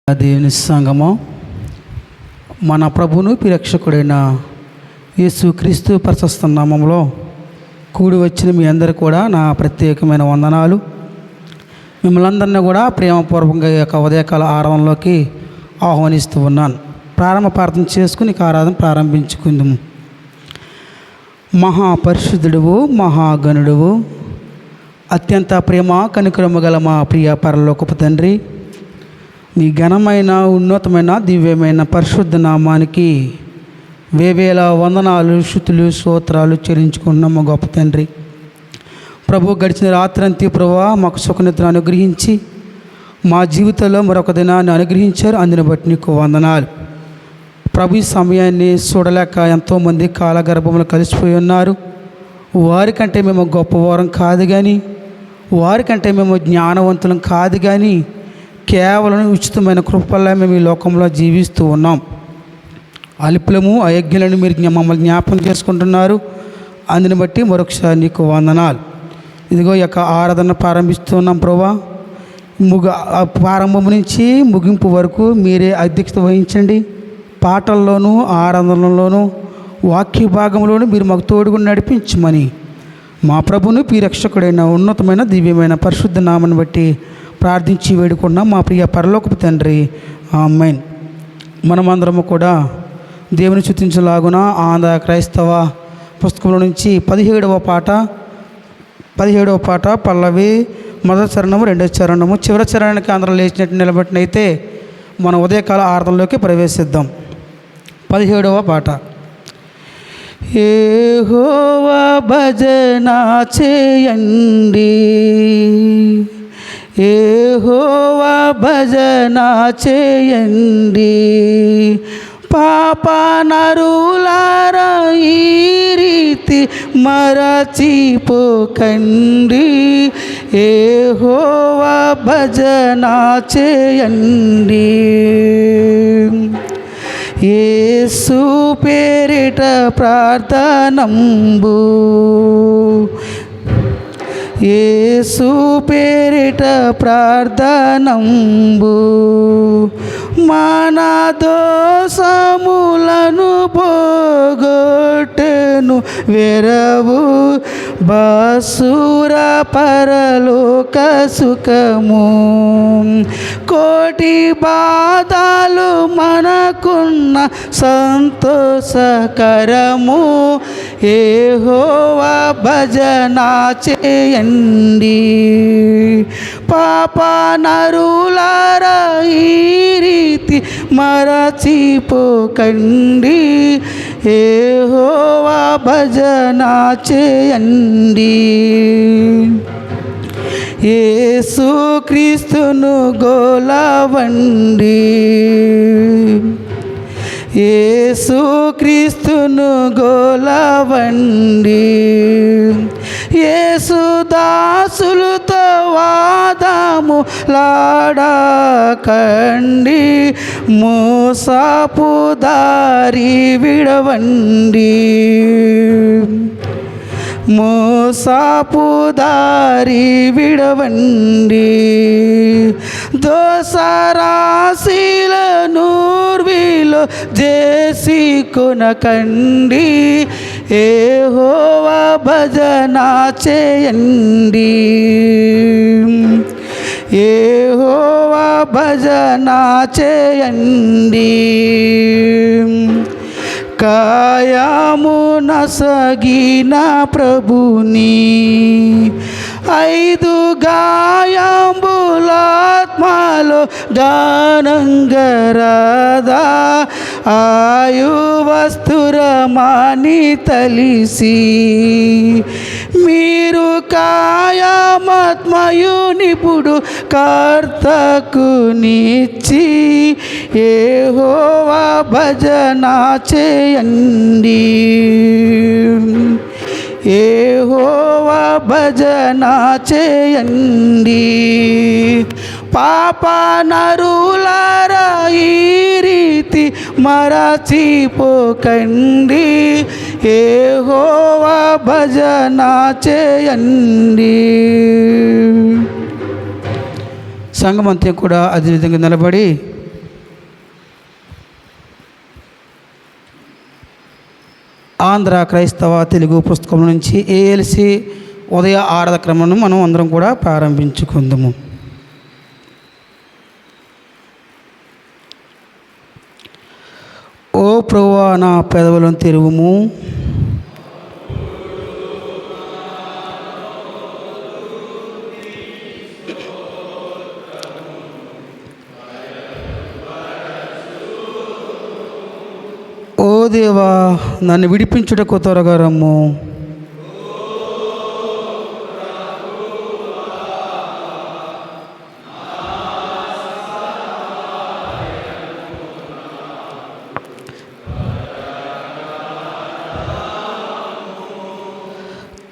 దేవుని సంగమం మన ప్రభును రక్షకుడైన యేసుక్రీస్తు ప్రశస్త నామములో కూడి వచ్చిన మీ అందరికీ కూడా నా ప్రత్యేకమైన వందనాలు. మిమ్మల్ని అందరినీ కూడా ప్రేమపూర్వకంగా ఈ యొక్క ఉదయకాల ఆరాధనలోకి ఆహ్వానిస్తూ ఉన్నాను. ప్రారంభ ప్రార్థన చేసుకుని ఆరాధన ప్రారంభించుకుందాము. మహాపరిశుద్ధుడువు, మహాగణుడువు, అత్యంత ప్రేమ కనికరము గల మా ప్రియ పరలోకపు తండ్రి, నీ ఘనమైన ఉన్నతమైన దివ్యమైన పరిశుద్ధ నామానికి వేవేల వందనాలు, స్తుతులు, స్తోత్రాలు చెల్లించుకున్నాము గొప్ప తండ్రి. ప్రభు, గడిచిన రాత్రంతి ప్రభువా మాకు సుఖనిద్ర అనుగ్రహించి మా జీవితంలో మరొక దినాన్ని అనుగ్రహించారు. అందుని బట్టి నీకు వందనాలు ప్రభు. ఈ సమయాన్ని చూడలేక ఎంతోమంది కాలగర్భములు కలిసిపోయి ఉన్నారు. వారికంటే మేము గొప్పవారం కాదు కానీ, వారికంటే మేము జ్ఞానవంతులం కాదు కానీ, కేవలం ఉచితమైన కృపల్లో మేము ఈ లోకంలో జీవిస్తూ ఉన్నాం. అల్పులము అయోగ్యులను మీరు మమ్మల్ని జ్ఞాపకం చేసుకుంటున్నారు. అందుని బట్టి మరొకసారి నీకు వందనాలు. ఇదిగో ఈ యొక్క ఆరాధన ప్రారంభిస్తున్నాం ప్రభా. ప్రారంభం నుంచి ముగింపు వరకు మీరే అధ్యక్షత వహించండి. పాటల్లోనూ ఆరాధనలోనూ వాక్య భాగంలోనూ మీరు మాకు తోడుగా నడిపించమని మా ప్రభును రక్షకుడైన ఉన్నతమైన దివ్యమైన పరిశుద్ధ నామాన్ని బట్టి ప్రార్థించి వేడుకున్నాం మా ప్రియ పరలోకపు తండ్రి, ఆమేన్. మనమందరము కూడా దేవుని స్తుతించలాగున ఆంధ్ర క్రైస్తవ పుస్తకంలో నుంచి 17వ పాట పల్లవి, మొదటి చరణము, రెండవ చరణము, చివరి చరణానికి అందరూ లేచినట్టు నిలబెట్టినైతే మన ఉదయకాల ఆరాధనలోకి ప్రవేశిద్దాం. 17వ పాట. యెహోవా భజన చేయండి, యెహోవా భజన చేయండి, పాప నరులారా ఈ రీతి మరచిపోకండి, యెహోవా భజన చేయండి. యేసు పేరిట ప్రార్థనంబు, యేసు పేరిట ప్రార్థనంబు, మన దోషములను పోగొట్టెను వెరవు, బసుర పరలోక సుఖము. కోటి బాధలు మనకున్న సంతోషకరము, యెహోవా భజన చేయండి, పాప నరులారా ఈ రీతి మరచిపోకండి, యెహోవా భజన చేయండి. యేసు క్రీస్తును గోలవండి, యేసు క్రీస్తును గోలవండి, యేసు దాసులతో వాదము లాడకండి, మోసపు దారి విడవండి, మోసపు దారి విడవండి, దోసరాశిలను నూర్విలో చేసి కొనకండి, యెహోవా భజన చేయండి, యెహోవా భజన చేయండి. కాయము నసగిన ప్రభుని 5 గాయంబులాత్మలో గానంగరదా, ఆయు వస్తురమాని తలిసి మీరు కాయమాత్మయునిపుడు కర్తకు నిచ్చి, యెహోవా భజన చేయండి, యెహోవా భజన చేయండి, పాప నరులారా ఈ రీతి మరచిపోకండి, యెహోవా భజన చేయండి. సంఘమంతా కూడా అదే విధంగా నిలబడి ఆంధ్ర క్రైస్తవ తెలుగు పుస్తకం నుంచి ఏఎల్సి ఉదయ ఆరాధన క్రమను మనం అందరం కూడా ప్రారంభించుకుందాము. ఓ ప్రభువా, నా పెదవులను తెరువుము, ఓ దేవా నన్ను విడిపించుటకు త్వరగా రమ్ము.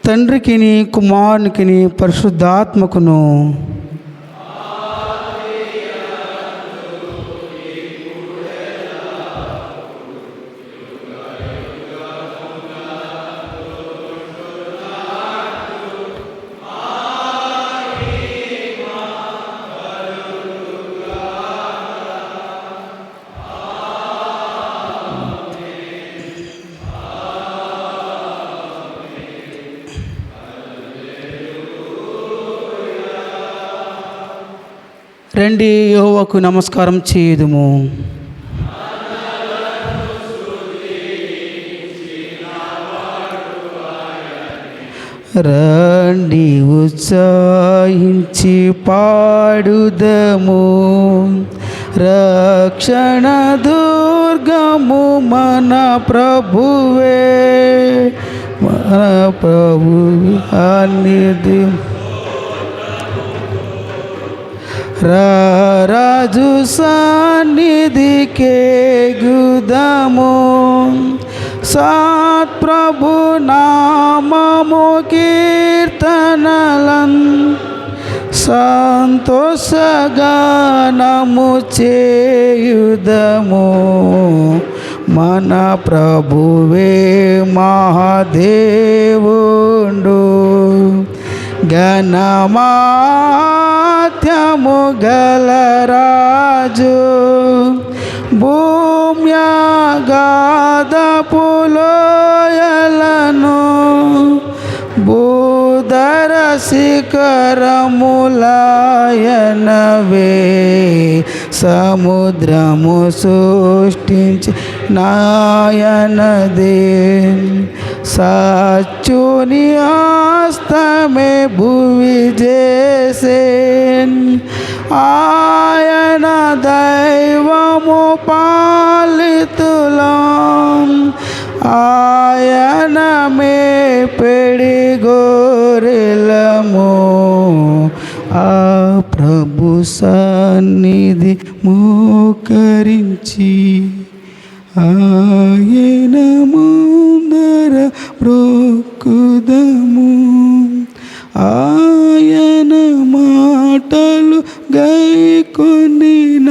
తండ్రికిని కుమారునికిని పరిశుద్ధాత్మకును రండి యెహోవాకు నమస్కారం చేయుదుము. రండి ఉత్సాహించి పాడుదము, రక్షణ దుర్గము మన ప్రభువే, మన ప్రభువే అన్నిది. రాజు సన్నిధికే గుదము, సత్ ప్రభు నామము కీర్తనలన్ సంతోషగానము చేయుదము. మన ప్రభువే మహాదేవుండు, ఘనమాత్యము గలరాజు, భూమ్యాగాధపులోయలను భూధర శిఖరములాయనవే, సముద్రము సృష్టించి నాయనదే, సచ్చుని హస్తమే భువి చేసేన్, ఆయన దైవము పాలితులం, ఆయన మేపెడి గొర్రెలము. ఆ ప్రభు సన్నిధి మోకరించి ఆయన ముందర బ్రొక్కుదము, ఆయన మాటలు గైకొనిన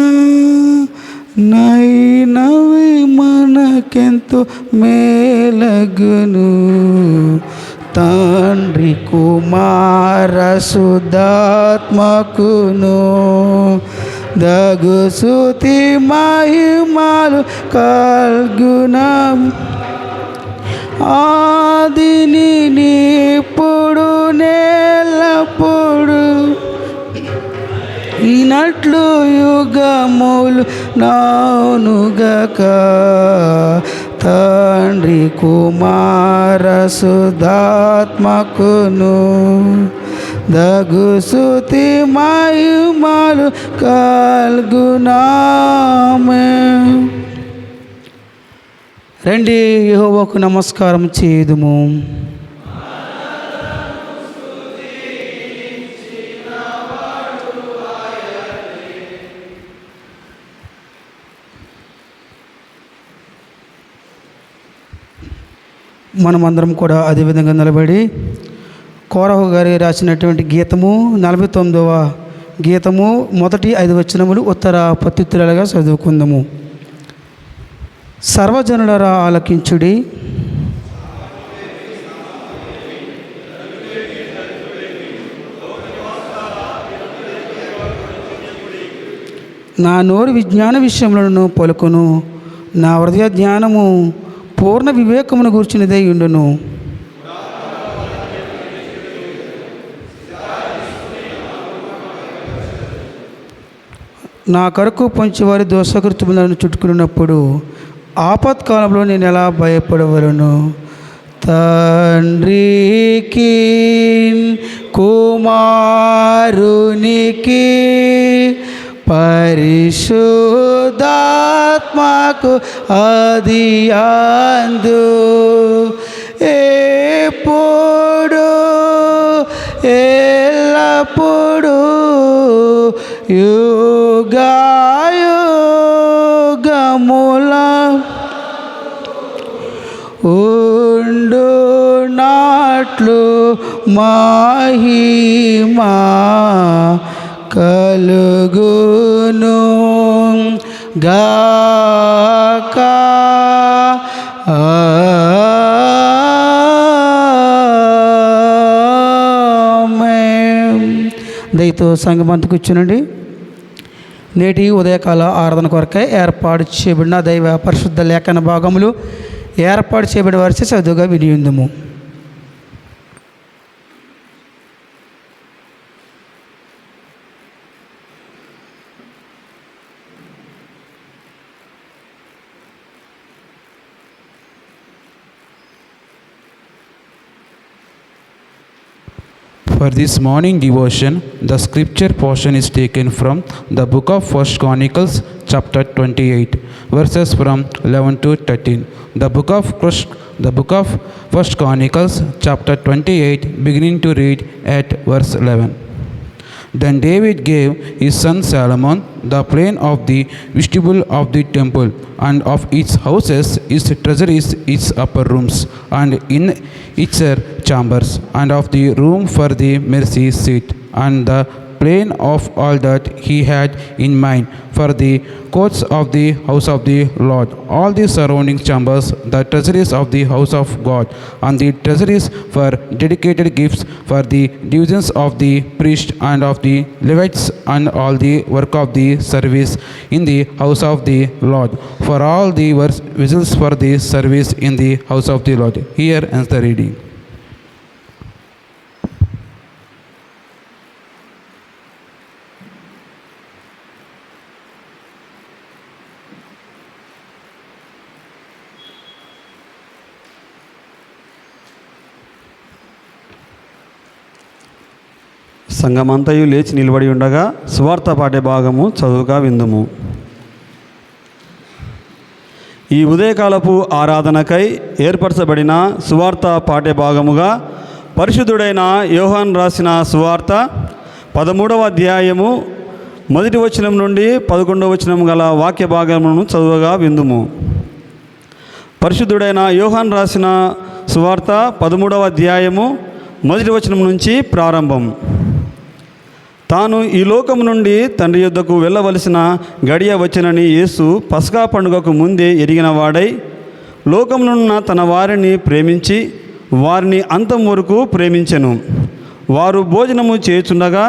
నైనవి మనకెంతో మేలగును. తండ్రి కుమార శుద్ధాత్మకును దగు స్తుతి మహిమలు కల్గున, ఆదిని ఇప్పుడు నేలప్పుడు ఈనట్లు యుగములు నానుగక. తండ్రి కుమార శుద్ధాత్మకును దగు స్తుతి మహిమలు కల్గునామే. రండి యెహోవాకు నమస్కారం చేయుదుము. మనమందరం కూడా అదేవిధంగా నిలబడి కోరహు గారి రాసినటువంటి గీతము 49వ గీతము మొదటి 5 వచనములు ఉత్తర ప్రత్యుత్తరాలుగా చదువుకుందాము. సర్వజనులరా ఆలకించుడి, నా నోరు విజ్ఞాన విషయములను పలుకును, నా హృదయ జ్ఞానము పూర్ణ వివేకమును గూర్చినదై ఉండును. నా కొరకు పొంచివారి దోషకృత్యములను చుట్టుకున్నప్పుడు ఆపత్కాలంలో నేను ఎలా భయపడవలను? తండ్రికి కుమారునికి పరిశుద్ధాత్మకు ఆదియందు ఎప్పుడు ఎల్లప్పుడు యుగాయుగముల ఉండునట్లు మహిమా కలుగును గాక. ఆమేన్. దయతో సంగమంతా కూర్చునండి. నేటి ఉదయకాల ఆరాధన కొరకై ఏర్పాటు చేయబడిన దైవ పరిశుద్ధ లేఖన భాగములు ఏర్పాటు చేయబడి వారి చదువుగా వినియుందుము. For this morning devotion, the scripture portion is taken from the book of 1 Chronicles, chapter 28, verses from 11 to 13. The book of 1 Chronicles, chapter 28, beginning to read at verse 11. Then David gave his son Solomon the plan of the vestibule of the temple, and of its houses, its treasuries, its upper rooms, and in its chambers, and of the room for the mercy seat, and the plan of all that he had in mind for the courts of the house of the Lord, all the surrounding chambers, the treasuries of the house of God, and the treasuries for dedicated gifts for the divisions of the priests and of the Levites, and all the work of the service in the house of the Lord, for all the vessels for the service in the house of the Lord. Here ends the reading. సంఘమంతయు లేచి నిలబడి ఉండగా సువార్త పాఠ్య భాగము చదువుగా విందుము. ఈ ఉదయకాలపు ఆరాధనకై ఏర్పరచబడిన సువార్త పాఠ్య భాగముగా పరిశుద్ధుడైన యోహాన్ రాసిన సువార్త 13వ అధ్యాయము 1వ వచనం నుండి 11వ వచనం గల వాక్య భాగమును చదువుగా విందుము. పరిశుద్ధుడైన యోహాన్ రాసిన సువార్త 13వ అధ్యాయము 1వ వచనం నుంచి ప్రారంభం. తాను ఈ లోకము నుండి తండ్రి యొద్దకు వెళ్ళవలసిన గడియ వచ్చినని యేసు పస్కా పండుగకు ముందే ఎరిగిన వాడై లోకమునున్న తన వారిని ప్రేమించి వారిని అంతం వరకు ప్రేమించెను. వారు భోజనము చేయుచుండగా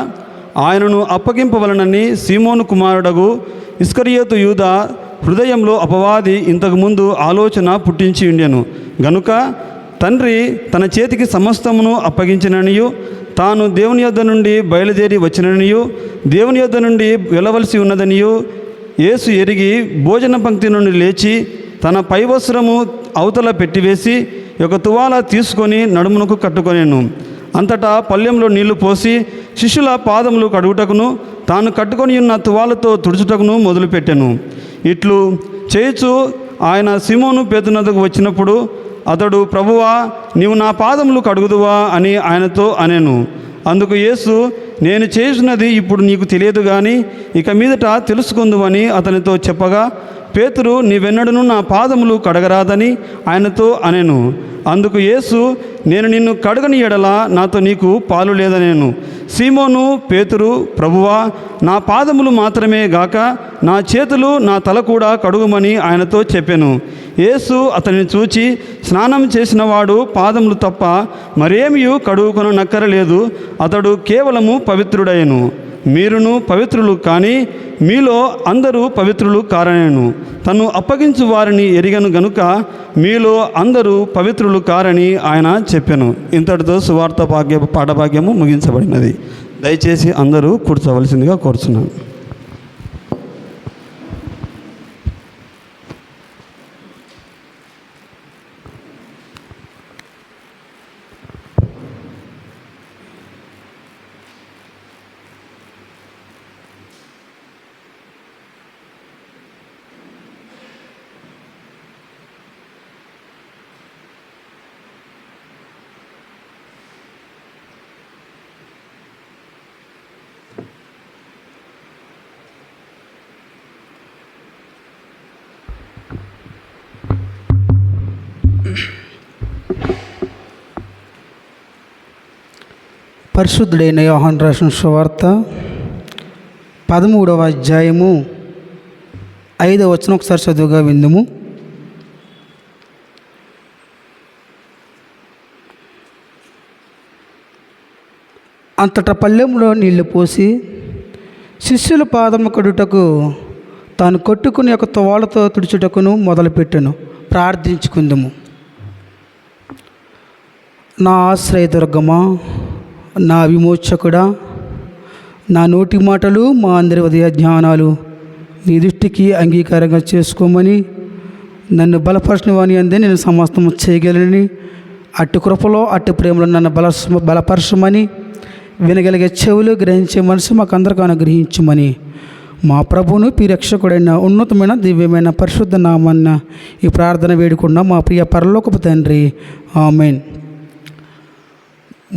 ఆయనను అప్పగింపవలనని సీమోను కుమారుడగు ఇస్కరియోతు యూదా హృదయంలో అపవాది ఇంతకుముందు ఆలోచన పుట్టించి ఉండెను గనుక తండ్రి తన చేతికి సమస్తమును అప్పగించిననియు తాను దేవుని యొద్ద నుండి బయలుదేరి వచ్చిననియు దేవుని యొద్ద నుండి వెళ్ళవలసి ఉన్నదనియు యేసు ఎరిగి భోజన పంక్తి నుండి లేచి తన పైవస్త్రము అవతల పెట్టివేసి ఒక తువాల తీసుకొని నడుమునకు కట్టుకొనెను. అంతటా పళ్ళెంలో నీళ్లు పోసి శిష్యుల పాదములు కడుగుటకును తాను కట్టుకొని ఉన్న తువాలతో తుడుచుటకును మొదలుపెట్టెను. ఇట్లు చేయుచు ఆయన సీమోను పేతునకు వచ్చినప్పుడు అతడు, ప్రభువా, నీవు నా పాదములు కడుగుదువా అని ఆయనతో అనెను. అందుకు యేసు, నేను చేసినది ఇప్పుడు నీకు తెలియదు కానీ ఇక మీదట తెలుసుకుందువని అతనితో చెప్పగా, పేతురు, నీవెన్నడూ నా పాదములు కడగరాదని ఆయనతో అనెను. అందుకు యేసు, నేను నిన్ను కడగని ఎడల నాతో నీకు పాలు లేదనేను. సీమోను పేతురు, ప్రభువా, నా పాదములు మాత్రమే గాక నా చేతులు నా తల కూడా కడుగుమని ఆయనతో చెప్పెను. యేసు అతనిని చూచి, స్నానం చేసినవాడు పాదములు తప్ప మరేమియూ కడుగుకొననక్కరలేదు, అతడు కేవలము పవిత్రుడయ్యను. మీరును పవిత్రులు కానీ మీలో అందరూ పవిత్రులు కారనేను. తను అప్పగించు వారిని ఎరిగను గనుక మీలో అందరూ పవిత్రులు కారని ఆయన చెప్పాను. ఇంతటితో సువార్త పాఠభాగ్యము ముగించబడినది. దయచేసి అందరూ కూర్చోవలసిందిగా కోరుచున్నాను. పరిశుద్ధుడైన యోహాను రాసిన సువార్త 13వ అధ్యాయము 5వ వచనం ఒకసారి చదువుగా విందుము. అంతటా పళ్ళెంలో నీళ్లు పోసి శిష్యుల పాదము కడుటకు తాను కొట్టుకుని ఒక తువాలతో తుడుచుటకును మొదలుపెట్టెను. ప్రార్థించుకుందుము. నా ఆశ్రయదుర్గమా, నా విమోచకుడా, నా నోటి మాటలు మా అందరి ఉదయ జ్ఞానాలు నీ దృష్టికి అంగీకారంగా చేసుకోమని నన్ను బలపరచిన వాని అందే నేను సమస్తము చేయగలనని, అటు కృపలో అటు ప్రేమలో నన్ను బలపరచమని, వినగలిగే చెవులు గ్రహించే మనసు మాకు అందరికీ అనుగ్రహించమని మా ప్రభువును ప్రియరక్షకుడైన ఉన్నతమైన దివ్యమైన పరిశుద్ధ నామాన్న ఈ ప్రార్థన వేడుకున్న మా ప్రియ పరలోకపు తండ్రి, ఆమేన్.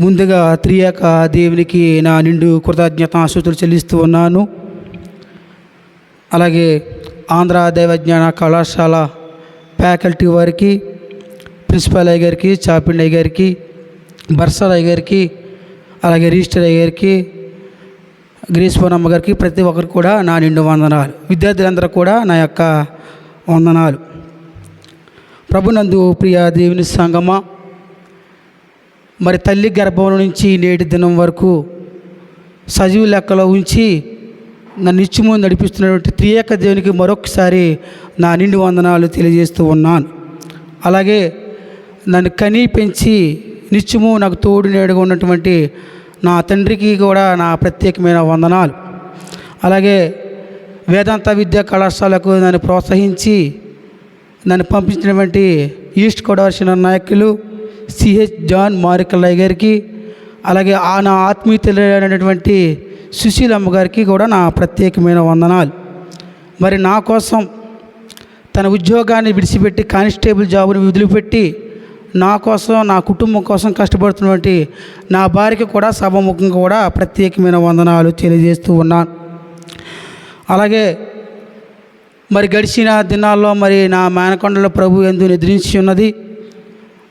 ముందుగా త్రియేక దేవునికి నా నిండు కృతజ్ఞతాస్తుతులు చెల్లిస్తూ ఉన్నాను. అలాగే ఆంధ్ర దైవజ్ఞాన కళాశాల ఫ్యాకల్టీ వారికి, ప్రిన్సిపాల్ అయ్య గారికి, చాపిండి అయ్య గారికి, బర్సాల్ అయ్య గారికి, అలాగే రిజిస్టర్ అయ్య గారికి, గ్రీస్పూర్ణమ్మ గారికి, ప్రతి ఒక్కరికి కూడా నా నిండు వందనాలు. విద్యార్థులందరూ కూడా నా యొక్క వందనాలు. ప్రభునందు ప్రియ దేవుని సంగమా, మరి తల్లి గర్భం నుంచి నేటి దినం వరకు సజీవ లెక్కలో ఉంచి నన్ను నిత్యము నడిపిస్తున్నటువంటి త్రియేక దేవునికి మరొకసారి నా నిండు వందనాలు తెలియజేస్తూ ఉన్నాను. అలాగే నన్ను కని పెంచి నిత్యము నాకు తోడు నేడుగా ఉన్నటువంటి నా తండ్రికి కూడా నా ప్రత్యేకమైన వందనాలు. అలాగే వేదాంత విద్యా కళాశాలకు నన్ను ప్రోత్సహించి నన్ను పంపించినటువంటి ఈస్ట్ గోదావరి నాయకులు సిహెచ్ జాన్ మారికల్లయ్య గారికి, అలాగే నా ఆత్మీయులైనటువంటి సుశీలమ్మ గారికి కూడా నా ప్రత్యేకమైన వందనాలు. మరి నా కోసం తన ఉద్యోగాన్ని విడిచిపెట్టి కానిస్టేబుల్ జాబుని వదిలిపెట్టి నా కోసం, నా కుటుంబం కోసం కష్టపడుతున్నటువంటి నా భార్యకి కూడా సభాముఖంగా కూడా ప్రత్యేకమైన వందనాలు తెలియజేస్తూ ఉన్నాను. అలాగే మరి గడిచిన దినాల్లో మరి నా మేనకొండలో ప్రభు యందు నిద్రించి ఉన్నది.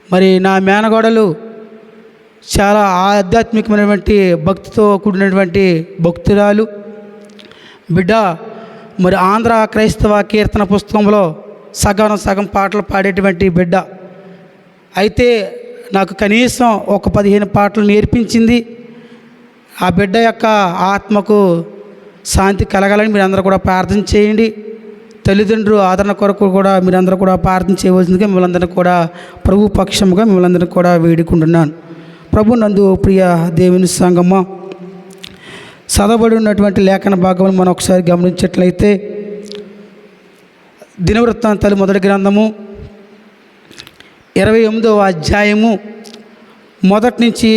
మరి నా మేనగోడలు చాలా ఆధ్యాత్మికమైనటువంటి భక్తితో కూడినటువంటి భక్తురాలు బిడ్డ. మరి ఆంధ్ర క్రైస్తవ కీర్తన పుస్తకంలో సగం పాటలు పాడేటువంటి బిడ్డ. అయితే నాకు కనీసం ఒక 15 పాటలు నేర్పించింది. ఆ బిడ్డ యొక్క ఆత్మకు శాంతి కలగాలని మీరందరూ కూడా ప్రార్థన చేయండి. తల్లిదండ్రులు ఆదరణ కొరకు కూడా మీరందరూ కూడా ప్రార్థన చేయవలసిందిగా మిమ్మల్ని కూడా ప్రభు పక్షముగా మిమ్మల్ని కూడా వేడుకుంటున్నాను. ప్రభు నందు ప్రియ దేవుని సంగమా, చదవబడి ఉన్నటువంటి లేఖన భాగం మనం ఒకసారి గమనించినట్లయితే దినవృత్తాంతాలు మొదటి గ్రంథము 28వ అధ్యాయము 1 నుంచి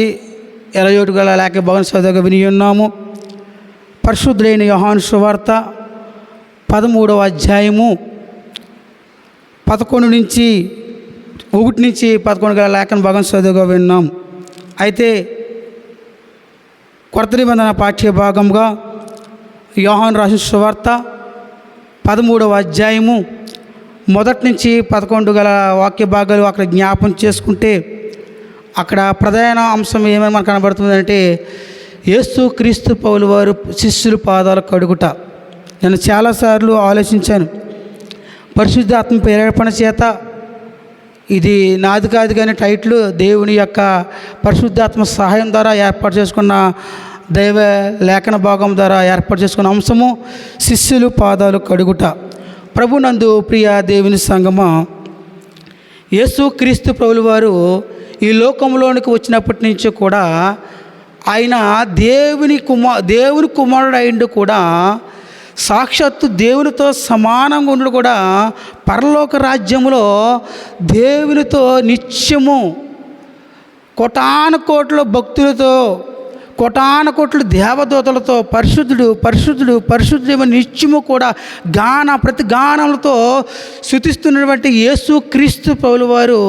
27 గల లేఖ భాగం చదువుగా విని ఉన్నాము. పరిశుద్ధుడైన యోహాను సువార్త 13వ అధ్యాయము 11 నుంచి 11 గల లేఖన భాగం చదువుగా విన్నాం. అయితే కొత్త నిబంధన పాఠ్య భాగంగా యోహాను రాసిన సువార్త 13వ అధ్యాయము 1 నుంచి 11 గల వాక్య భాగాలు అక్కడ జ్ఞాపం చేసుకుంటే అక్కడ ప్రధాన అంశం ఏమని మనకు కనబడుతుందంటే యేసు క్రీస్తు పౌలు వారు శిష్యుల పాదాలు కడుగుట. నేను చాలాసార్లు ఆలోచించాను, పరిశుద్ధాత్మ ప్రేరేపణ చేత ఇది నాది కాదు కానీ టైటిల్ దేవుని యొక్క పరిశుద్ధాత్మ సహాయం ద్వారా ఏర్పాటు చేసుకున్న దైవ లేఖన భాగం ద్వారా ఏర్పాటు చేసుకున్న అంశము శిష్యులు పాదాలు కడుగుట. ప్రభునందు ప్రియ దేవుని సంగమా, యేసుక్రీస్తు ప్రభుల వారు ఈ లోకంలోనికి వచ్చినప్పటి నుంచి కూడా ఆయన దేవుని కుమారుడు అయిండు కూడా సాక్షాత్తు దేవునితో సమానంగా ఉండు కూడా పరలోక రాజ్యములో దేవునితో నిత్యము కోటాను కోట్ల భక్తులతో కోటాను కోట్ల దేవదూతలతో పరిశుద్ధుడు పరిశుద్ధుడు పరిశుద్ధుడు నిత్యము కూడా ప్రతి గానములతో స్తుతిస్తున్నటువంటి యేసుక్రీస్తు ప్రభుల వారు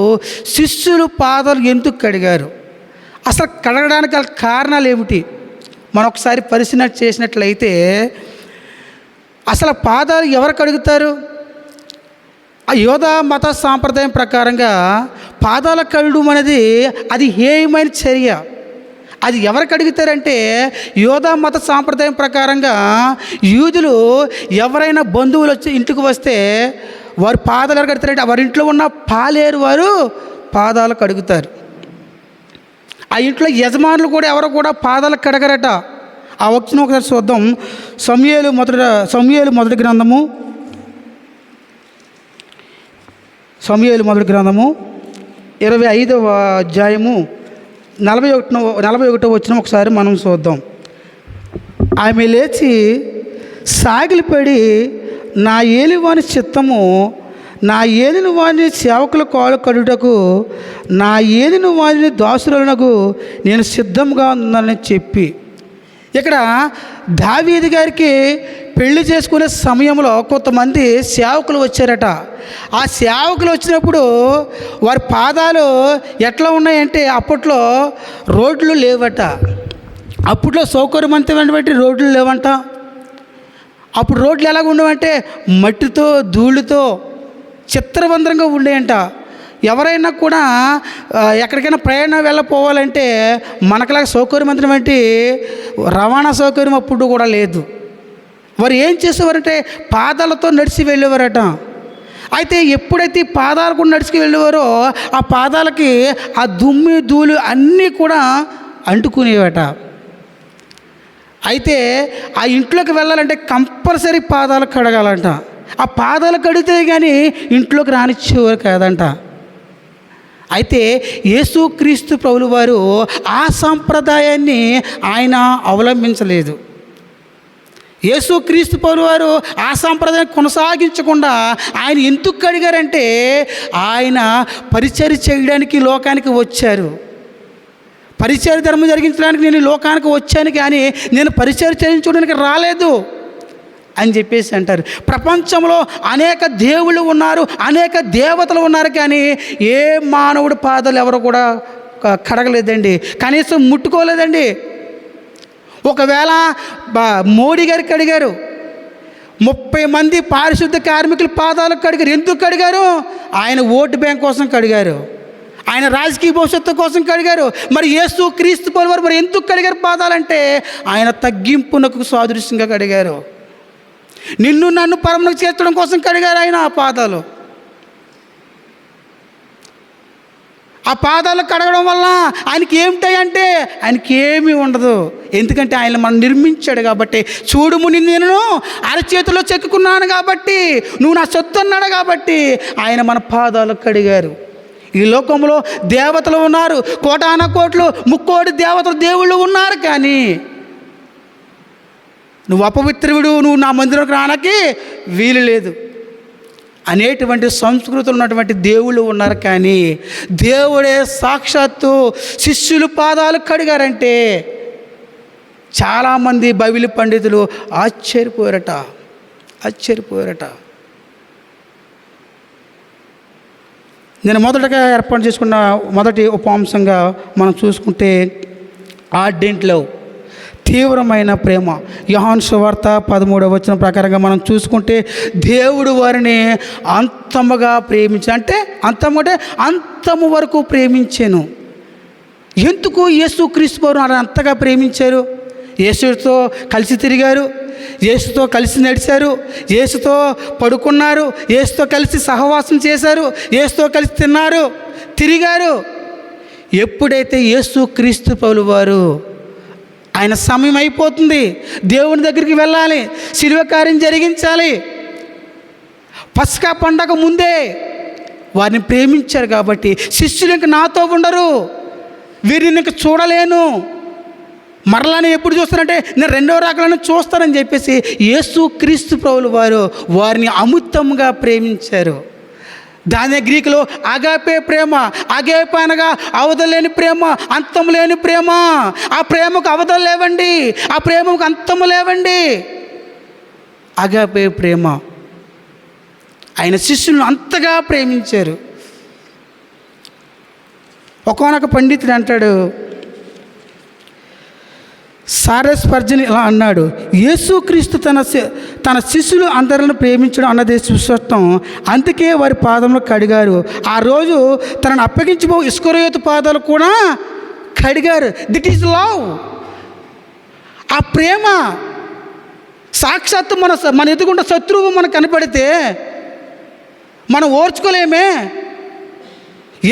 శిష్యులు పాదాలు ఎందుకు కడిగారు? అసలు కడగడానికి గల కారణాలు ఏమిటి? మనం ఒకసారి పరిశీలన చేసినట్లయితే అసలు పాదాలు ఎవరు కడుగుతారు? ఆ యోధా మత సాంప్రదాయం ప్రకారంగా పాదాల కడగడం అనేది అది హేయమైన చర్య. అది ఎవరు కడుగుతారంటే యోధా మత సాంప్రదాయం ప్రకారంగా యూదులు ఎవరైనా బంధువులు వచ్చి ఇంటికి వస్తే వారు పాదాలు ఎవరు కడుగుతారంటే వారి ఇంట్లో ఉన్న పాలేరు వారు పాదాలు కడుగుతారు. ఆ ఇంట్లో యజమానులు కూడా ఎవరు కూడా పాదాలు కడగరట. ఆ వచ్చిన ఒకసారి చూద్దాం. సమూయేలు మొదటి గ్రంథము 25వ అధ్యాయము 41వ వచనం ఒకసారి మనం చూద్దాం. ఆమె లేచి సాగిలిపడి, నా ఏలివాని చిత్తము, నా ఏలిన వారిని సేవకుల కాలు కడుటకు, నా ఏలిన వారిని దాసురులకు నేను సిద్ధంగా ఉన్నానని చెప్పి, ఇక్కడ దావీదు గారికి పెళ్లి చేసుకునే సమయంలో కొంతమంది సేవకులు వచ్చారట. ఆ సేవకులు వచ్చినప్పుడు వారి పాదాలు ఎట్లా ఉన్నాయంటే అప్పట్లో రోడ్లు లేవట. అప్పట్లో సౌకర్యవంతమైనటువంటి రోడ్లు లేవంట. అప్పుడు రోడ్లు ఎలాగ ఉండవంటే మట్టితో ధూళితో చిత్రవందరంగా ఉండేయంట. ఎవరైనా కూడా ఎక్కడికైనా ప్రయాణం వెళ్ళపోవాలంటే మనకులాగా సౌకర్యవంతమైనటువంటి రవాణా సౌకర్యం అప్పుడు కూడా లేదు. వారు ఏం చేసేవారంటే పాదాలతో నడిచి వెళ్ళేవారట. అయితే ఎప్పుడైతే పాదాలు కూడా నడిచి వెళ్ళేవారో ఆ పాదాలకి ఆ దుమ్మి ధూళి అన్నీ కూడా అంటుకునేవట. అయితే ఆ ఇంట్లోకి వెళ్ళాలంటే కంపల్సరీ పాదాలు కడగాలంట. ఆ పాదాలు కడిగితే కానీ ఇంట్లోకి రానిచ్చేవారు కాదంట. అయితే యేసుక్రీస్తు ప్రభుల వారు ఆ సాంప్రదాయాన్ని ఆయన అవలంబించలేదు. యేసుక్రీస్తు ప్రభుల వారు ఆ సాంప్రదాయాన్ని కొనసాగించకుండా ఆయన ఎందుకు కడిగారంటే ఆయన పరిచర్య చేయడానికి లోకానికి వచ్చారు. పరిచర్య ధర్మం జరిగించడానికి నేను లోకానికి వచ్చాను కానీ నేను పరిచర్య చేయించడానికి రాలేదు అని చెప్పేసి అంటారు. ప్రపంచంలో అనేక దేవుళ్ళు ఉన్నారు, అనేక దేవతలు ఉన్నారు, కానీ ఏ మానవుడు పాదాలు ఎవరు కూడా కడగలేదండి, కనీసం ముట్టుకోలేదండి. ఒకవేళ మోడీ గారికి కడిగారు, 30 మంది పారిశుద్ధ కార్మికులు పాదాలకు కడిగారు. ఎందుకు కడిగారు? ఆయన ఓటు బ్యాంక్ కోసం కడిగారు, ఆయన రాజకీయ భవిష్యత్తు కోసం కడిగారు. మరి యేసుక్రీస్తు ప్రభుల వారు మరి ఎందుకు కడిగారు పాదాలంటే ఆయన తగ్గింపునకు సాదృశ్యంగా కడిగారు. నిన్ను నన్ను పరమునకు చేర్చడం కోసం కడిగారు ఆయన ఆ పాదాలు. ఆ పాదాలు కడగడం వల్ల ఆయనకి ఏమిటాయంటే ఆయనకి ఏమీ ఉండదు. ఎందుకంటే ఆయన మనం నిర్మించాడు కాబట్టి. చూడుము నేను అరచేతిలో చెక్కుకున్నాను కాబట్టి, నువ్వు నా సొత్తు అన్నాడు కాబట్టి ఆయన మన పాదాలు కడిగారు. ఈ లోకంలో దేవతలు ఉన్నారు, కోటాన కోట్లు ముక్కోటి దేవతలు దేవుళ్ళు ఉన్నారు, కానీ నువ్వు అపవిత్రుడు, నువ్వు నా మందిరంకి రానకి వీలు లేదు అనేటువంటి సంస్కృతులు ఉన్నటువంటి దేవుళ్ళు ఉన్నారు. కానీ దేవుడే సాక్షాత్తు శిష్యులు పాదాలు కడిగారంటే చాలామంది బైబిల్ పండితులు ఆశ్చర్యపోయారట. నేను మొదటగా ఏర్పాటు చేసుకున్న మొదటి ఉపాంశంగా మనం చూసుకుంటే ఆర్డెంట్ లవ్, తీవ్రమైన ప్రేమ. యోహాను సువార్త 13వ వచనం ప్రకారంగా మనం చూసుకుంటే దేవుడు వారిని అంతముగా ప్రేమించి, అంటే అంతము వరకు ప్రేమించాను. ఎందుకు యేసుక్రీస్తు వారు అంతగా ప్రేమించారు? యేసుతో కలిసి తిరిగారు, యేసుతో కలిసి నడిచారు, యేసుతో పడుకున్నారు, యేసుతో కలిసి సహవాసం చేశారు, యేసుతో కలిసి తిన్నారు, తిరిగారు. ఎప్పుడైతే యేసుక్రీస్తు ప్రభుల వారు ఆయన సమయం అయిపోతుంది, దేవుని దగ్గరికి వెళ్ళాలి, శిలువ కార్యం జరిగించాలి. పస్కా పండగ ముందే వారిని ప్రేమించారు కాబట్టి శిష్యులు ఇంక నాతో ఉండరు, వీరిని ఇంక చూడలేను, మరలా నేను ఎప్పుడు చూస్తానంటే నేను రెండవ రాకలను చూస్తానని చెప్పేసి యేసు క్రీస్తు ప్రభువుల వారు వారిని అమితంగా ప్రేమించారు. దాని గ్రీకులో అగాపే ప్రేమ. అగాపే అనగా అవధలేని ప్రేమ, అంతం లేని ప్రేమ. ఆ ప్రేమకు అవధలు లేవండి, ఆ ప్రేమకు అంతము లేవండి. అగాపే ప్రేమ. ఆయన శిష్యులను అంతగా ప్రేమించారు. ఒకానొక పండితుడు అంటాడు, సారెస్ స్పర్జన్ ఇలా అన్నాడు, యేసుక్రీస్తు తన శిష్యులు అందరిని ప్రేమించడం అన్నదే సుస్పష్టం, అందుకే వారి పాదములు కడిగారు. ఆ రోజు తనను అప్పగించబో ఇస్కరియోతు పాదాలు కూడా కడిగారు. దిట్ ఈజ్ లవ్. ఆ ప్రేమ సాక్షాత్తు మన ఎదుగుండా శత్రువు మనకు కనపడితే మనం ఓర్చుకోలేమే.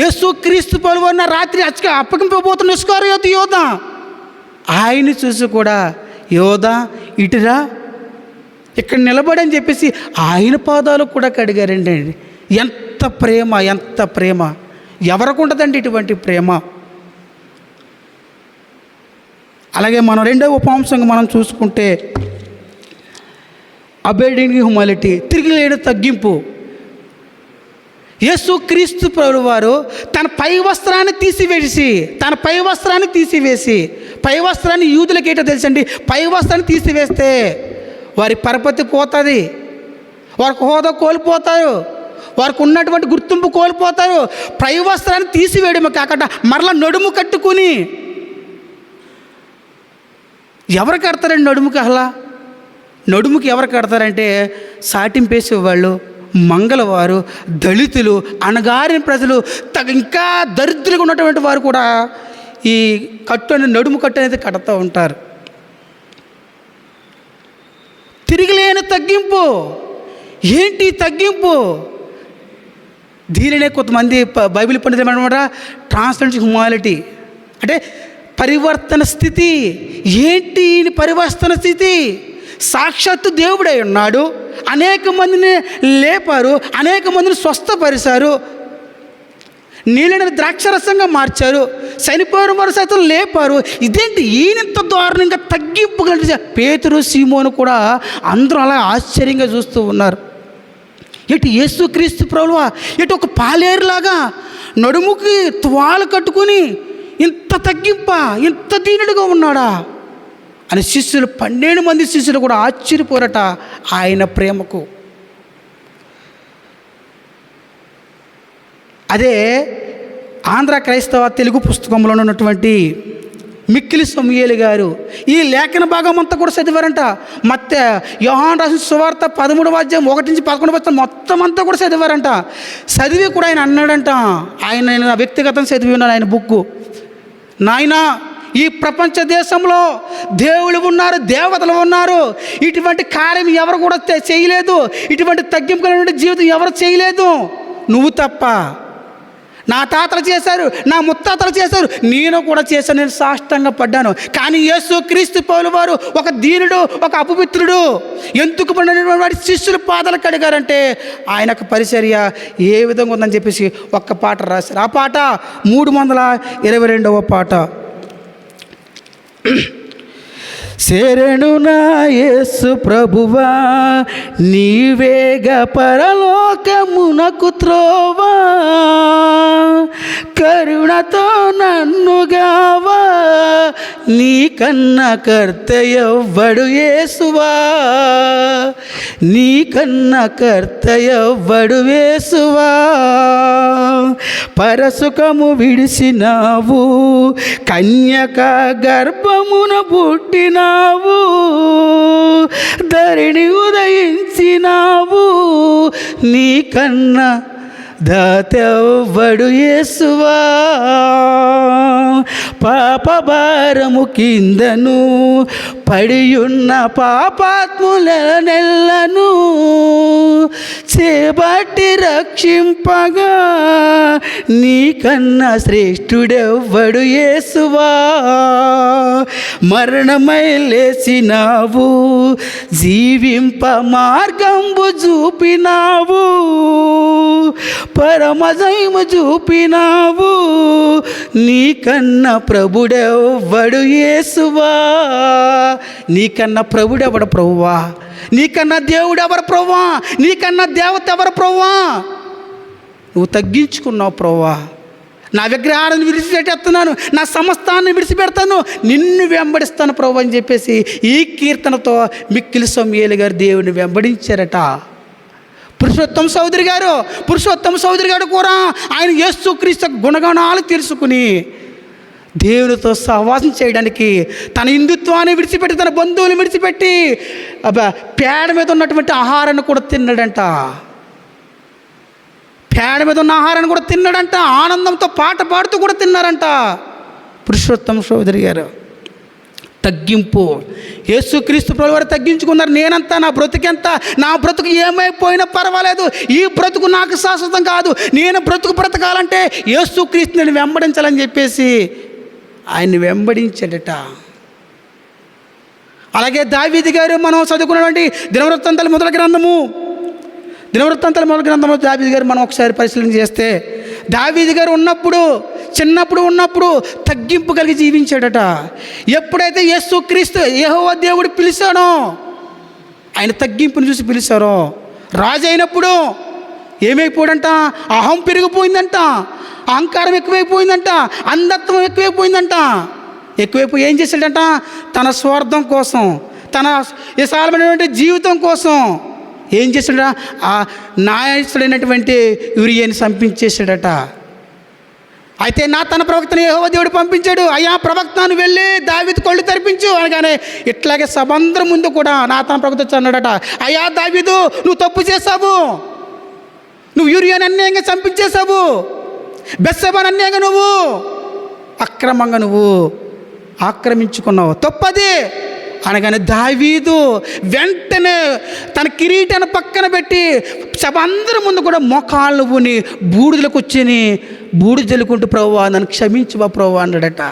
యేసుక్రీస్తు ప్రభువున్న రాత్రి అప్పగింపబోతున్న ఇస్కరియోతు యోధ, ఆయన్ని చూసి కూడా యోధా ఇటురా ఇక్కడ నిలబడని చెప్పేసి ఆయన పాదాలు కూడా కడిగారండి. ఎంత ప్రేమ, ఎంత ప్రేమ! ఎవరికి ఉంటుందండి ఇటువంటి ప్రేమ? అలాగే మనం రెండవ ఉపంశంగా మనం చూసుకుంటే అబైడింగ్ హ్యూమానిటీ, తిరిగి లేని తగ్గింపు. యేసుక్రీస్తు ప్రభువు వారు తన పై వస్త్రాన్ని తీసివేసి పై వస్త్రాన్ని యూదులకి ఏంటో తెలుసండి, పై వస్త్రాన్ని తీసివేస్తే వారి పరపతి పోతుంది, వారికి హోదా కోల్పోతారు, వారికి ఉన్నటువంటి గుర్తింపు కోల్పోతారు. పై వస్త్రాన్ని తీసివేయడమే కాకుండా మరలా నడుము కట్టుకుని, ఎవరు కడతారండి నడుముకి? అలా నడుముకి ఎవరు కడతారంటే సాటింపేసేవాళ్ళు, మంగళవారు, దళితులు, అణగారిన ప్రజలు, ఇంకా దరిద్రులుగా ఉన్నటువంటి వారు కూడా ఈ నడుము కట్టు అనేది కడుతూ ఉంటారు. తిరిగిలేని తగ్గింపు. ఏంటి తగ్గింపు? దీనినే కొంతమంది బైబిల్ పండితులు ఏమన్నమాట, ట్రాన్స్ఫరెన్స్ హ్యూమానిటీ అంటే పరివర్తన స్థితి. ఏంటి పరివర్తన స్థితి? సాక్షాత్తు దేవుడై ఉన్నాడు, అనేక మందిని లేపారు, అనేక మందిని స్వస్థపరిచారు, నీళ్ళని ద్రాక్షరసంగా మార్చారు, చనిపోయిన వారు సైతం లేపారు. ఇదేంటి ఈయనంత దారుణంగా తగ్గింపుగల? పేతురు, సీమోను కూడా అందరూ అలా ఆశ్చర్యంగా చూస్తూ ఉన్నారు. ఇటు యేసుక్రీస్తు ప్రభువా ఇటు ఒక పాలేరులాగా నడుముకి తువాలు కట్టుకుని ఇంత తగ్గింప, ఇంత దీనుడిగా ఉన్నాడా అని శిష్యులు 12 మంది శిష్యులు కూడా ఆశ్చర్యపోరట ఆయన ప్రేమకు. అదే ఆంధ్ర క్రైస్తవ తెలుగు పుస్తకంలో ఉన్నటువంటి మిక్కిలి సమూయేలు గారు ఈ లేఖన భాగం అంతా కూడా చదివారంట. యోహాను రాసిన సువార్త 13వ అధ్యాయం 1 నుంచి 11 మొత్తం అంతా కూడా చదివారంట. చదివి కూడా ఆయన అన్నాడంట, ఆయన వ్యక్తిగతంగా చదివి ఉన్నాడు ఆయన బుక్కు, నాయనా ఈ ప్రపంచ దేశంలో దేవుళ్ళు ఉన్నారు, దేవతలు ఉన్నారు, ఇటువంటి కార్యం ఎవరు కూడా చేయలేదు, ఇటువంటి తగ్గింపుకునేటువంటి జీవితం ఎవరు చేయలేదు, నువ్వు తప్ప. నా తాతలు చేశారు, నా ముత్తాతలు చేశారు, నేను కూడా చేశాను, నేను సాష్టంగా పడ్డాను. కానీ యేసుక్రీస్తు ప్రభువు వారు ఒక దీనుడు, ఒక అపవిత్రుడు, ఎందుకు పడినటువంటి వాడి శిష్యుల పాదాలు కడిగారంటే ఆయనకు పరిచర్య ఏ విధంగా ఉందని చెప్పేసి ఒక్క పాట రాశారు. ఆ పాట 322వ పాట. శరణు నా యేసు ప్రభువా, నీవేగ పరలోకమునకు త్రోవా, కరుణతో నన్నుగావా, నీకన్న కర్త ఎవ్వడు యేసువా, నీకన్న కర్త ఎవ్వడు యేసువా. పరసుఖము విడిసినావు, కన్యక గర్భమున పుట్టినావు, ధరణి ఉదయించినావు, నీకన్నా దాతెవ్వడు యేసువా. పాప భారము కిందను పడియున్న పాపాత్ములనెల్లను చేపట్టి రక్షింపగా నీకన్నా శ్రేష్ఠుడెవ్వడు యేసువా. మరణమై లేచినావు, జీవింప మార్గంబు చూపినావు, పరమజయము చూపినావు. నీకన్నా ప్రభుడెవ్వడు యేసువా. నీకన్నా ప్రభుడెవడు ప్రభువా? నీకన్నా దేవుడు ఎవరు ప్రభువా? నీకన్నా దేవత ఎవరు ప్రభువా? నువ్వు తగ్గించుకున్నావు ప్రభువా. నా విగ్రహాలను విడిచిపెట్టేస్తున్నాను, నా సమస్తాన్ని విడిచిపెడతాను, నిన్ను వెంబడిస్తాను ప్రభు అని చెప్పేసి ఈ కీర్తనతో మిక్కిలి సమూయేలు గారు దేవుని వెంబడించారట. పురుషోత్తమ చౌదరి గారు కూడా ఆయన యేసుక్రీస్తు గుణగణాలు తెలుసుకుని దేవునితో సహవాసం చేయడానికి తన హిందుత్వాన్ని విడిచిపెట్టి, తన బంధువులు విడిచిపెట్టి పేడ మీద ఉన్నటువంటి ఆహారాన్ని కూడా తిన్నాడంట. పేడ మీద ఉన్న ఆహారాన్ని కూడా తిన్నాడంట. ఆనందంతో పాట పాడుతూ కూడా తిన్నారంట. పురుషోత్తమ చౌదరి గారు తగ్గింపు. యేసుక్రీస్తు ప్రభువు వారు తగ్గించుకున్నారు. నేనంతా, నా బ్రతుకెంత, నా బ్రతుకు ఏమైపోయినా పర్వాలేదు, ఈ బ్రతుకు నాకు శాశ్వతం కాదు, నేను బ్రతకాలంటే యేసుక్రీస్తు నేను వెంబడించాలని చెప్పేసి ఆయన్ని వెంబడించాడట. అలాగే దావీదు గారు మనం చదువుకున్నటువంటి దినవృత్తాంతాల మొదటి గ్రంథము దావీదు గారు మనం ఒకసారి పరిశీలన చేస్తే, దావీదు గారు చిన్నప్పుడు ఉన్నప్పుడు తగ్గింపు కలిగి జీవించాడట. ఎప్పుడైతే యేసుక్రీస్తు యెహోవా దేవుడు పిలిచాడో, ఆయన తగ్గింపుని చూసి పిలిచారో, రాజు అయినప్పుడు ఏమైపోయాడంట? అహం పెరిగిపోయిందంట, అహంకారం ఎక్కువైపోయిందంట, అంధత్వం ఎక్కువైపోయిందంట. ఎక్కువైపోయి ఏం చేశాడంట? తన స్వార్థం కోసం, తన విశాలమైనటువంటి జీవితం కోసం ఏం చేశాడట? ఆ నాయకుడైనటువంటి యూరియాని చంపించేశాడట. అయితే తన ప్రవక్తను యెహోవా దేవుడు పంపించాడు. అయ్యా ప్రవక్తను వెళ్ళి దావీదు కళ్ళు తెరిపించు అనగానే ఇట్లాగే సబందరం ముందు కూడా తన ప్రవక్త అన్నాడట, అయ్యా దావీదు, నువ్వు తప్పు చేశావు, నువ్వు యూరియాని అన్యాయంగా చంపించేశావు, బెత్షెబాను అన్యాయంగా నువ్వు అక్రమంగా నువ్వు ఆక్రమించుకున్నావు, తప్పది అనగానే దావీదు వెంటనే తన కిరీటాన్ని పక్కన పెట్టి సభ అందరి ముందు కూడా మోకాళ్ళు ఊని బూడిదలకు వచ్చి బూడిద జల్లుకుంటూ ప్రభువా నన్ను క్షమించుమా ప్రభువా అన్నాడట.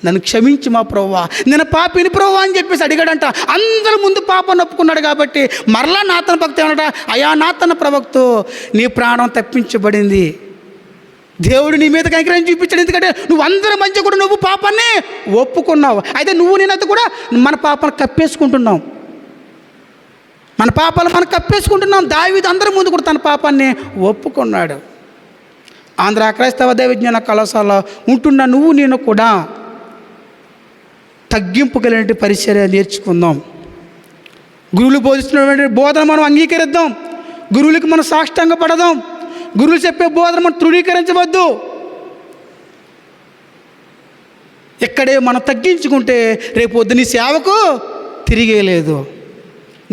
నన్ను క్షమించుమా ప్రభువా, నేను పాపిని ప్రభువా అని చెప్పేసి అడిగాడంట. అందరి ముందు పాపాన్ని ఒప్పుకున్నాడు కాబట్టి మరలా నాతన భక్తి అన్నాడ, అయా నాతన ప్రవక్త నీ ప్రాణం తప్పించబడింది, దేవుడు నీ మీద కనికరం చూపించాడు, ఎందుకంటే నువ్వు అందరి మధ్య కూడా నువ్వు పాపాన్ని ఒప్పుకున్నావు. అయితే నువ్వు నేనైతే కూడా మన పాపాన్ని కప్పేసుకుంటున్నాం, మన పాపాలు మనం కప్పేసుకుంటున్నాం. దావీదు అందరి ముందు కూడా తన పాపాన్ని ఒప్పుకున్నాడు. ఆంధ్ర క్రైస్తవ దైవజ్ఞాన కళాశాల ఉంటున్న నువ్వు నేను కూడా తగ్గింపు కలిగిన పరిచర్య నేర్చుకుందాం. గురువులు బోధిస్తున్నటువంటి బోధన మనం అంగీకరిద్దాం, గురువులకు మనం సాష్టాంగ పడదాం, గురువులు చెప్పే బోధన మనం తృణీకరించవద్దు. ఇక్కడే మనం తగ్గించుకుంటే రేపు వద్దు నీ సేవకు తిరిగేలేదు.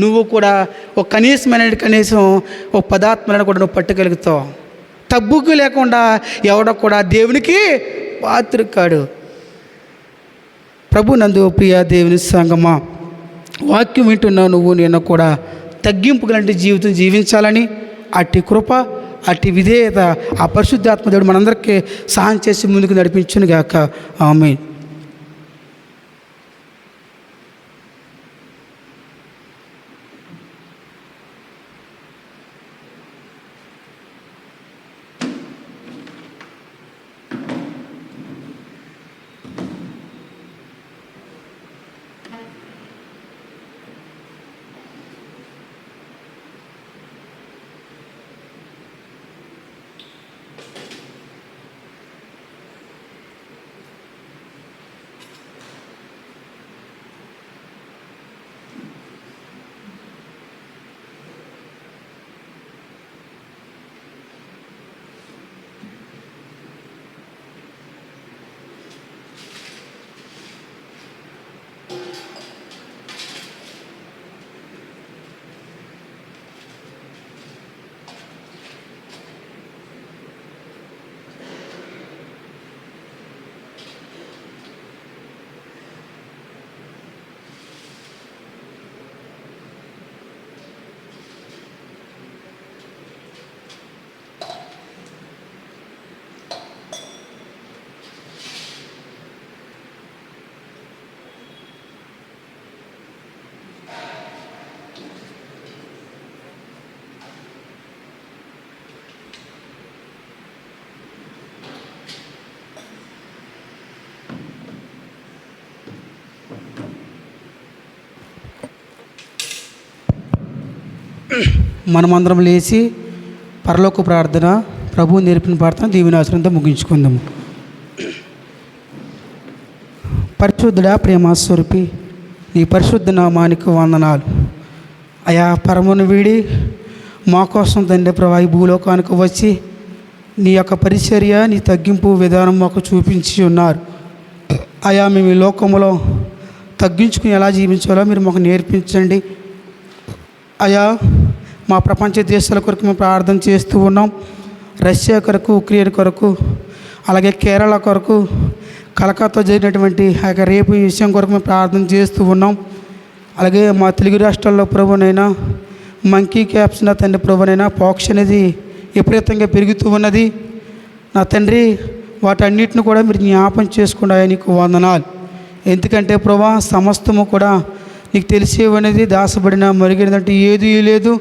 నువ్వు కూడా ఒక కనీసం ఒక పదార్థాలను కూడా నువ్వు పట్టగలుగుతావు. తగ్గుకు లేకుండా ఎవడో కూడా దేవునికి పాత్రికాడు. ప్రభు నందు ప్రియ దేవుని సంగమా, వాక్యం వింటున్నావు నువ్వు నేను కూడా తగ్గింపు లాంటి జీవితం జీవించాలని అట్టి కృప, అట్టి విధేయత ఆ పరిశుద్ధాత్మ దేవుడు మనందరికీ సహాయం చేసి ముందుకు నడిపించునుగాక. ఆమేన్. మనమందరం లేచి పరలోక ప్రార్థన ప్రభువు నేర్పిన ప్రార్థన దీవెనాశ్రంతో ముగించుకుందాము. పరిశుద్ధుడా, ప్రేమస్వరూపి, నీ పరిశుద్ధ నామానికి వందనాలు. అయా, పరమును వీడి మా కోసం తండ్రి ప్రభా ఈ భూలోకానికి వచ్చి నీ యొక్క పరిచర్య, నీ తగ్గింపు విధానం మాకు చూపించి ఉన్నారు. అయా, మేము ఈ లోకంలో తగ్గించుకుని ఎలా జీవించాలో మీరు మాకు నేర్పించండి. అయా, మా ప్రపంచ దేశాల కొరకు మేము ప్రార్థన చేస్తూ ఉన్నాం. రష్యా కొరకు, ఉక్రెయిన్ కొరకు, అలాగే కేరళ కొరకు, కలకత్తా జరిగినటువంటి ఆ యొక్క రేపు ఈ విషయం కొరకు మేము ప్రార్థన చేస్తూ ఉన్నాం. అలాగే మా తెలుగు రాష్ట్రాల్లో ప్రభునైనా మంకీ క్యాప్స్ నా తండ్రి ప్రభునైనా పాక్స్ అనేది విపరీతంగా పెరుగుతూ ఉన్నది. నా తండ్రి, వాటన్నిటిని కూడా మీరు జ్ఞాపం చేసుకున్నాయా, నీకు వందనాలు. ఎందుకంటే ప్రభా, సమస్తము కూడా నీకు తెలిసేవనేది దాసబడిన మరిగినదంటే ఏదీ లేదు.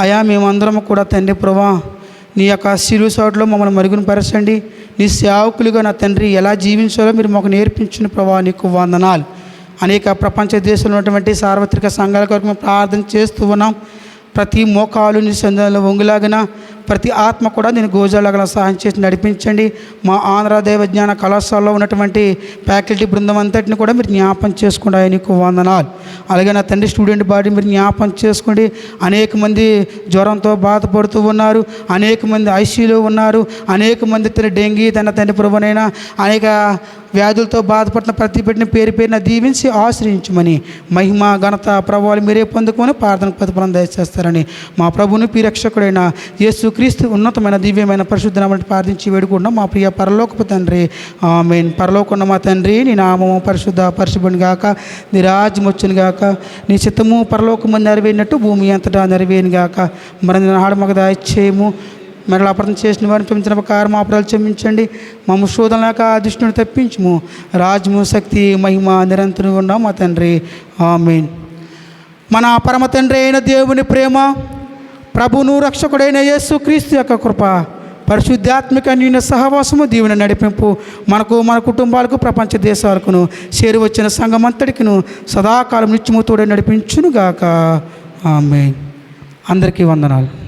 అయా, మేమందరము కూడా తండ్రి ప్రభా నీ యొక్క శిలువ సాటులో మమ్మల్ని మరుగున పరచండి. నీ సేవకులుగా నా తండ్రి ఎలా జీవించాలో మీరు మాకు నేర్పించిన ప్రభా నీకు వందనాలు. అనేక ప్రపంచ దేశంలో ఉన్నటువంటి సార్వత్రిక సంఘాల కొరకు మేము ప్రార్థన చేస్తూ ఉన్నాం. ప్రతి మోకాలు నీ సంధానంలో వంగులాగిన ప్రతి ఆత్మ కూడా నేను గోజాలాగా సహాయం చేసి నడిపించండి. మా ఆంధ్ర దైవ జ్ఞాన కళాశాలలో ఉన్నటువంటి ఫ్యాకల్టీ బృందం అంతటిని కూడా మీరు జ్ఞాపం చేసుకోండి. నీకు వందనాలు. అలాగే నా తండ్రి స్టూడెంట్ బాడీ మీరు జ్ఞాపం చేసుకోండి. అనేక మంది జ్వరంతో బాధపడుతూ ఉన్నారు, అనేక మంది ఐసీయూలో ఉన్నారు, అనేక మంది డెంగీ తన తండ్రి ప్రభునైనా అనేక వ్యాధులతో బాధపడుతున్న ప్రతి బిడ్డని పేరు పేరున దీవించి ఆశ్రయించమని, మహిమ ఘనత ప్రభావాలు మీరే పొందుకొని ప్రార్థన ప్రతిఫలం దయచేస్తారని మా ప్రభుని ప్రియరక్షకుడైన యేసు క్రీస్తు ఉన్నతమైన దివ్యమైన పరిశుద్ధనామని ప్రార్థించి వేడుకుంటున్నాం మా ప్రియ పరలోకపు తండ్రి, ఆమేన్. పరలోకన్న మా తండ్రి, నీ నామము పరిశుద్ధపరచబడును గాక, నీ రాజ్యం వచ్చును గాక, నీ చిత్తము పరలోకము నెరవేరినట్టు భూమి అంతటా నెరవేరును గాక. మరి నాడు మాకు దయచేయము, మరలా అపరాధం చేసిన వారిని క్షమించిన ప్రకారం మా అపరాధాలు క్షమించండి. మమ్మ శోధనలేక దుష్టుని తప్పించుము. రాజ్యము, శక్తి, మహిమ నిరంతరం ఉన్నాం మా తండ్రి, ఆమేన్. మన పరమ తండ్రి అయిన దేవుని ప్రేమ, ప్రభును రక్షకుడైన యేసు క్రీస్తు యొక్క కృప, పరిశుద్ధాత్మిక అన్యోన్య సహవాసము, దీవెన నడిపింపు మనకు, మన కుటుంబాలకు, ప్రపంచ దేశాలకును చేరి వచ్చిన సంఘం అంతటికిను సదాకాలం నిత్యము తోడే నడిపించునుగాక, ఆమేన్. అందరికీ వందనాలు.